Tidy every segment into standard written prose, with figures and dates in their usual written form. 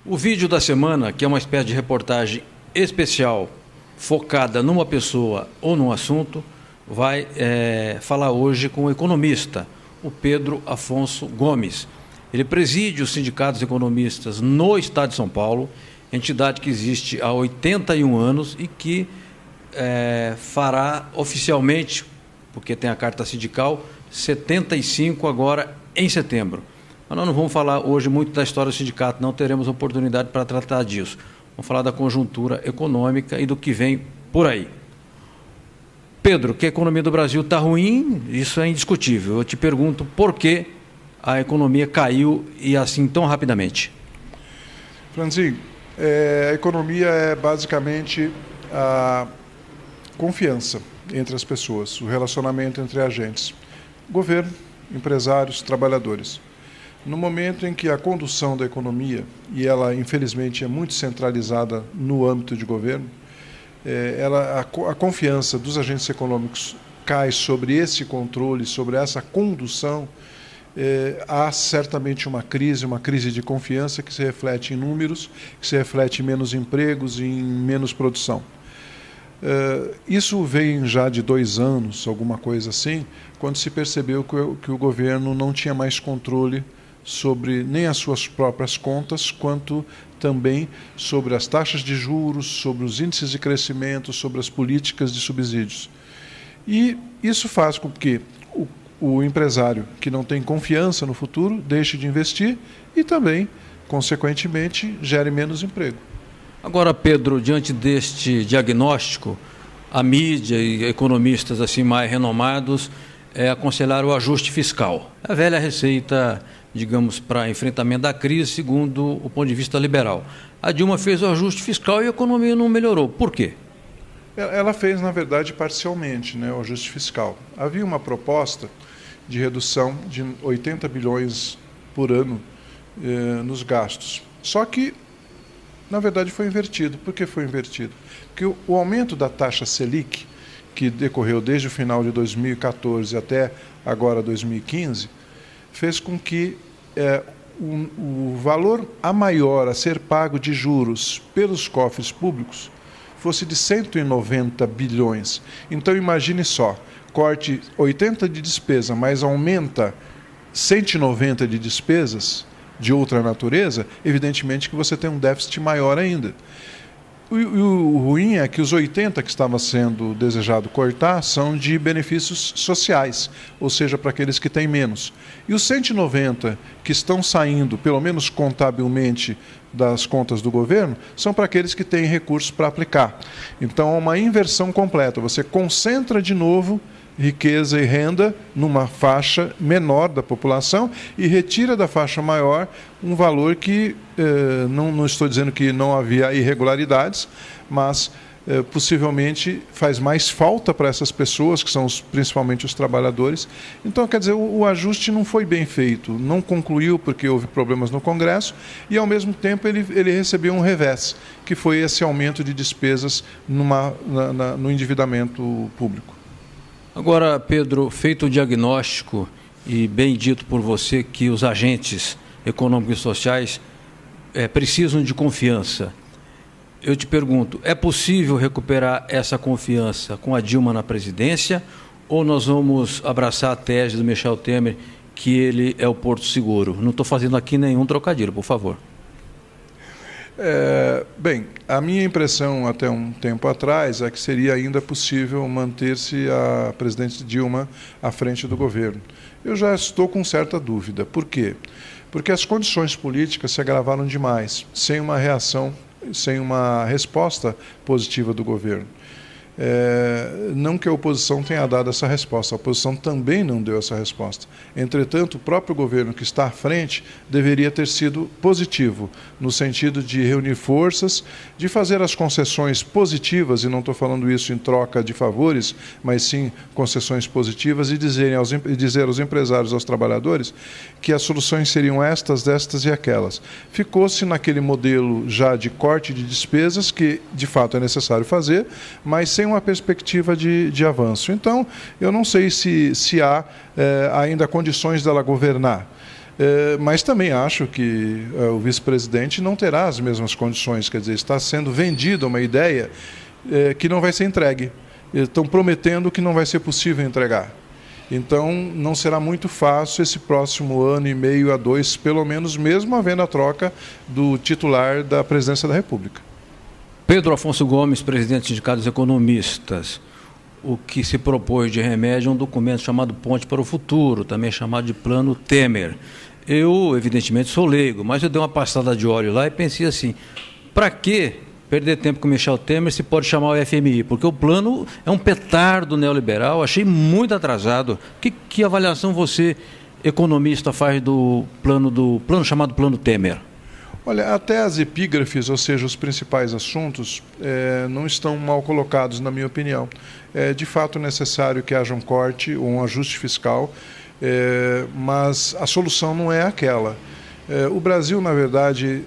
O vídeo da semana, que é uma espécie de reportagem especial focada numa pessoa ou num assunto, vai falar hoje com o economista, o Pedro Afonso Gomes. Ele preside os sindicatos economistas no Estado de São Paulo, entidade que existe há 81 anos e que fará oficialmente, porque tem a carta sindical, 75 agora em setembro. Mas nós não vamos falar hoje muito da história do sindicato, não teremos oportunidade para tratar disso. Vamos falar da conjuntura econômica e do que vem por aí. Pedro, que a economia do Brasil está ruim, isso é indiscutível. Eu te pergunto por que a economia caiu e assim tão rapidamente. Franzinho, a economia é basicamente a confiança entre as pessoas, o relacionamento entre agentes, governo, empresários, trabalhadores. No momento em que a condução da economia, e ela infelizmente é muito centralizada no âmbito de governo, a confiança dos agentes econômicos cai sobre esse controle, sobre essa condução, há certamente uma crise de confiança que se reflete em números, que se reflete em menos empregos e em menos produção. Isso vem já de 2 anos, alguma coisa assim, quando se percebeu que o governo não tinha mais controle sobre nem as suas próprias contas, quanto também sobre as taxas de juros, sobre os índices de crescimento, sobre as políticas de subsídios. E isso faz com que o empresário que não tem confiança no futuro deixe de investir e também, consequentemente, gere menos emprego. Agora, Pedro, diante deste diagnóstico, a mídia e economistas assim mais renomados aconselharam o ajuste fiscal. A velha receita, digamos, para enfrentamento da crise, segundo o ponto de vista liberal. A Dilma fez o ajuste fiscal e a economia não melhorou. Por quê? Ela fez, na verdade, parcialmente, o ajuste fiscal. Havia uma proposta de redução de 80 bilhões por ano nos gastos. Só que, na verdade, foi invertido. Por que foi invertido? Porque o aumento da taxa Selic, que decorreu desde o final de 2014 até agora 2015, fez com que o valor a maior a ser pago de juros pelos cofres públicos fosse de 190 bilhões. Então, imagine só, corte 80 de despesa, mas aumenta 190 de despesas de outra natureza, evidentemente que você tem um déficit maior ainda. O ruim é que os 80 que estava sendo desejado cortar são de benefícios sociais, ou seja, para aqueles que têm menos. E os 190 que estão saindo, pelo menos contabilmente, das contas do governo, são para aqueles que têm recursos para aplicar. Então, é uma inversão completa. Você concentra de novo riqueza e renda numa faixa menor da população e retira da faixa maior um valor que, não estou dizendo que não havia irregularidades, mas possivelmente faz mais falta para essas pessoas, que são principalmente os trabalhadores. Então, quer dizer, o ajuste não foi bem feito, não concluiu porque houve problemas no Congresso e, ao mesmo tempo, ele recebeu um revés, que foi esse aumento de despesas no endividamento público. Agora, Pedro, feito o diagnóstico e bem dito por você que os agentes econômicos e sociais precisam de confiança, eu te pergunto, é possível recuperar essa confiança com a Dilma na presidência ou nós vamos abraçar a tese do Michel Temer que ele é o porto seguro? Não estou fazendo aqui nenhum trocadilho, por favor. Bem, a minha impressão até um tempo atrás é que seria ainda possível manter-se a presidente Dilma à frente do governo. Eu já estou com certa dúvida. Por quê? Porque as condições políticas se agravaram demais, sem uma reação, sem uma resposta positiva do governo. Não que a oposição tenha dado essa resposta, a oposição também não deu essa resposta. Entretanto, o próprio governo que está à frente deveria ter sido positivo, no sentido de reunir forças, de fazer as concessões positivas, e não estou falando isso em troca de favores, mas sim concessões positivas, e dizer aos empresários, aos trabalhadores, que as soluções seriam estas, destas e aquelas. Ficou-se naquele modelo já de corte de despesas, que de fato é necessário fazer, mas sem sem uma perspectiva de avanço. Então, eu não sei se há ainda condições dela governar. Mas também acho que o vice-presidente não terá as mesmas condições, quer dizer, está sendo vendida uma ideia que não vai ser entregue. Estão prometendo que não vai ser possível entregar. Então, não será muito fácil esse próximo ano e meio a 2, pelo menos, mesmo havendo a troca do titular da presidência da República. Pedro Afonso Gomes, presidente do Sindicato dos Economistas. O que se propôs de remédio é um documento chamado Ponte para o Futuro, também chamado de Plano Temer. Eu, evidentemente, sou leigo, mas eu dei uma passada de óleo lá e pensei assim, para que perder tempo com o Michel Temer se pode chamar o FMI? Porque o plano é um petardo neoliberal, achei muito atrasado. Que avaliação você, economista, faz do plano chamado Plano Temer? Olha, até as epígrafes, ou seja, os principais assuntos, não estão mal colocados, na minha opinião. É de fato necessário que haja um corte ou um ajuste fiscal, mas a solução não é aquela. O Brasil, na verdade,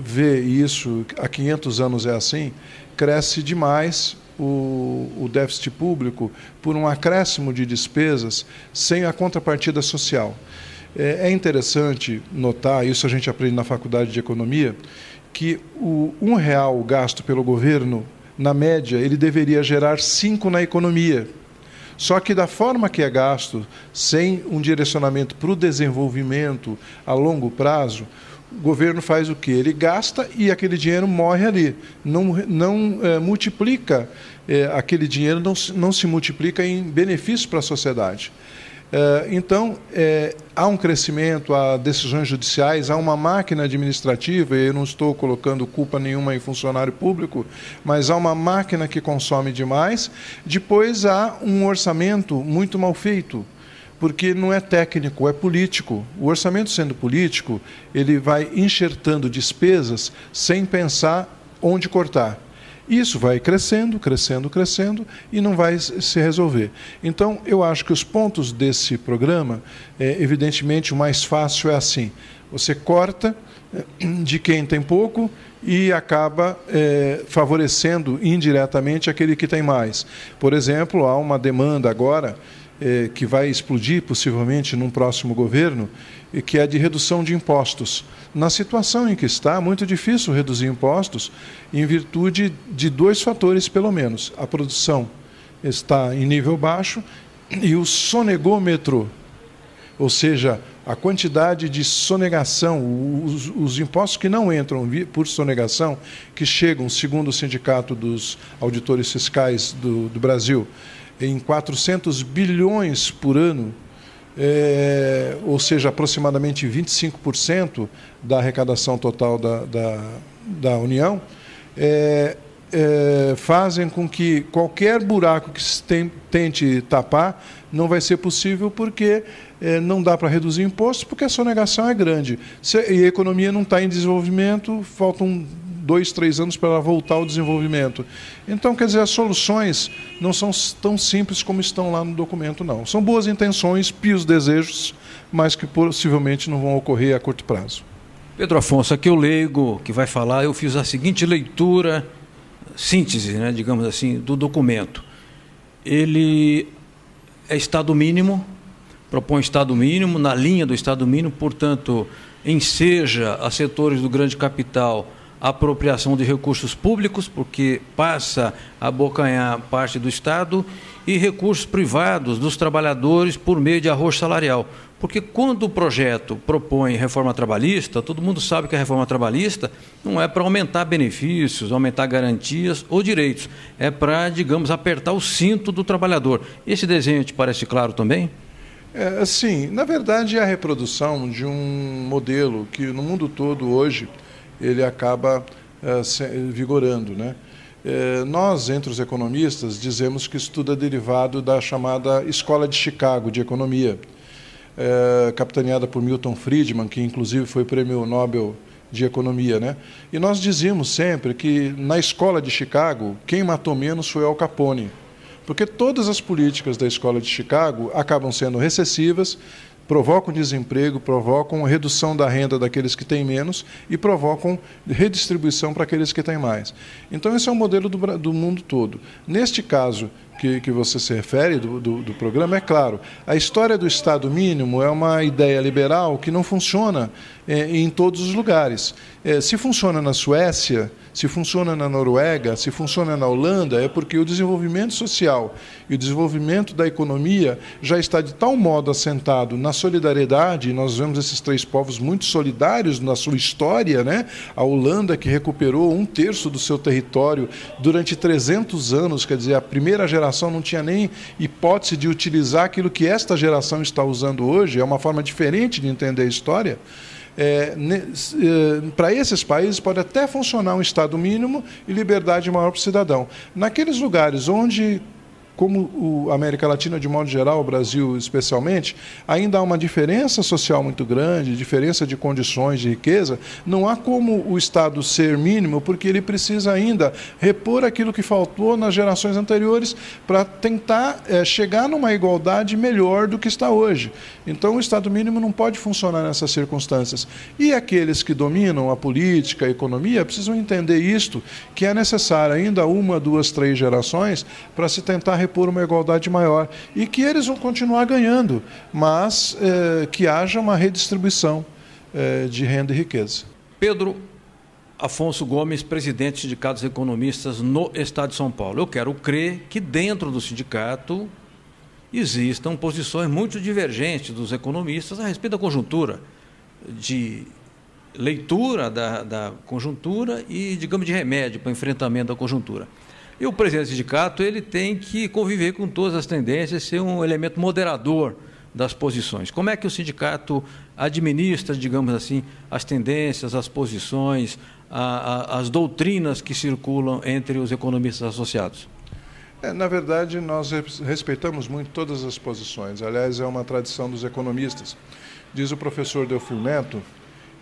vê isso, há 500 anos é assim, cresce demais o déficit público por um acréscimo de despesas sem a contrapartida social. É interessante notar, isso a gente aprende na Faculdade de Economia, que o R$1 gasto pelo governo, na média, ele deveria gerar 5 na economia. Só que da forma que é gasto, sem um direcionamento para o desenvolvimento a longo prazo, o governo faz o quê? Ele gasta e aquele dinheiro morre ali. Não multiplica, aquele dinheiro não se multiplica em benefício para a sociedade. Então, há um crescimento, há decisões judiciais, há uma máquina administrativa, e eu não estou colocando culpa nenhuma em funcionário público, mas há uma máquina que consome demais. Depois há um orçamento muito mal feito, porque não é técnico, é político. O orçamento sendo político, ele vai enxertando despesas sem pensar onde cortar. Isso vai crescendo, crescendo, crescendo e não vai se resolver. Então, eu acho que os pontos desse programa, evidentemente, o mais fácil é assim. Você corta de quem tem pouco e acaba favorecendo indiretamente aquele que tem mais. Por exemplo, há uma demanda agora que vai explodir possivelmente num próximo governo, que é de redução de impostos. Na situação em que está, é muito difícil reduzir impostos em virtude de 2 fatores, pelo menos. A produção está em nível baixo e o sonegômetro, ou seja, a quantidade de sonegação, os impostos que não entram por sonegação, que chegam, segundo o Sindicato dos Auditores Fiscais do Brasil, em 400 bilhões por ano, ou seja, aproximadamente 25% da arrecadação total da União, fazem com que qualquer buraco que se tente tapar não vai ser possível, porque não dá para reduzir impostos, porque a sonegação é grande. E a economia não está em desenvolvimento, faltam 2, 3 anos para ela voltar ao desenvolvimento. Então, quer dizer, as soluções não são tão simples como estão lá no documento, não. São boas intenções, pios desejos, mas que possivelmente não vão ocorrer a curto prazo. Pedro Afonso, aqui o leigo que vai falar, eu fiz a seguinte leitura, síntese, né, digamos assim, do documento. Ele é Estado mínimo, propõe Estado mínimo, na linha do Estado mínimo, portanto, enseja a setores do grande capital a apropriação de recursos públicos, porque passa a abocanhar parte do Estado, e recursos privados dos trabalhadores por meio de arrocho salarial. Porque quando o projeto propõe reforma trabalhista, todo mundo sabe que a reforma trabalhista não é para aumentar benefícios, aumentar garantias ou direitos, é para, digamos, apertar o cinto do trabalhador. Esse desenho te parece claro também? Sim, na verdade é a reprodução de um modelo que no mundo todo hoje ele acaba vigorando, né? Nós, entre os economistas, dizemos que isso tudo é derivado da chamada Escola de Chicago de Economia, capitaneada por Milton Friedman, que inclusive foi prêmio Nobel de Economia, né? E nós dizíamos sempre que na Escola de Chicago, quem matou menos foi Al Capone, porque todas as políticas da Escola de Chicago acabam sendo recessivas, provocam desemprego, provocam redução da renda daqueles que têm menos e provocam redistribuição para aqueles que têm mais. Então, esse é o modelo do mundo todo. Neste caso que você se refere, do programa, é claro, a história do Estado mínimo é uma ideia liberal que não funciona em todos os lugares. Se funciona na Suécia, se funciona na Noruega, se funciona na Holanda, é porque o desenvolvimento social e o desenvolvimento da economia já está de tal modo assentado na solidariedade, e nós vemos esses três povos muito solidários na sua história, né? A Holanda, que recuperou 1/3 do seu território durante 300 anos, quer dizer, a primeira geração não tinha nem hipótese de utilizar aquilo que esta geração está usando hoje, é uma forma diferente de entender a história. Para esses países pode até funcionar um Estado mínimo e liberdade maior para o cidadão. Naqueles lugares onde, como a América Latina de modo geral, o Brasil especialmente, ainda há uma diferença social muito grande, diferença de condições de riqueza, não há como o Estado ser mínimo, porque ele precisa ainda repor aquilo que faltou nas gerações anteriores para tentar chegar numa igualdade melhor do que está hoje. Então, o Estado mínimo não pode funcionar nessas circunstâncias. E aqueles que dominam a política, a economia, precisam entender isto, que é necessário ainda 1, 2, 3 gerações para se tentar repor uma igualdade maior. E que eles vão continuar ganhando, mas que haja uma redistribuição de renda e riqueza. Pedro Afonso Gomes, presidente do Sindicato dos Economistas no Estado de São Paulo. Eu quero crer que dentro do sindicato existam posições muito divergentes dos economistas a respeito da conjuntura, de leitura da conjuntura e, digamos, de remédio para o enfrentamento da conjuntura. E o presidente do sindicato ele tem que conviver com todas as tendências, ser um elemento moderador das posições. Como é que o sindicato administra, digamos assim, as tendências, as posições, as doutrinas que circulam entre os economistas associados? Na verdade, nós respeitamos muito todas as posições. Aliás, é uma tradição dos economistas. Diz o professor Delfim Neto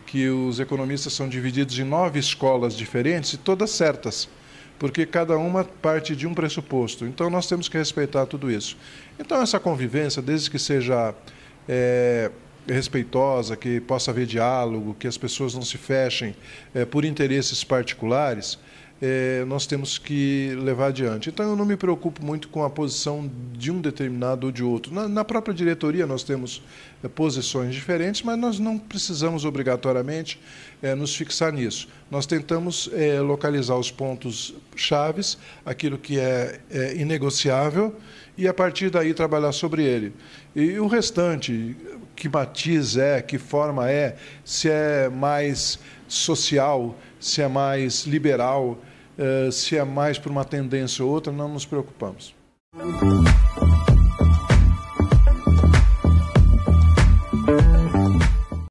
que os economistas são divididos em 9 escolas diferentes e todas certas, porque cada uma parte de um pressuposto. Então, nós temos que respeitar tudo isso. Então, essa convivência, desde que seja respeitosa, que possa haver diálogo, que as pessoas não se fechem por interesses particulares, nós temos que levar adiante. Então, eu não me preocupo muito com a posição de um determinado ou de outro. Na própria diretoria nós temos posições diferentes, mas nós não precisamos obrigatoriamente nos fixar nisso. Nós tentamos localizar os pontos chaves, aquilo que é inegociável, e a partir daí trabalhar sobre ele. E o restante, que matiz que forma se é mais social, se é mais liberal, se é mais por uma tendência ou outra, não nos preocupamos.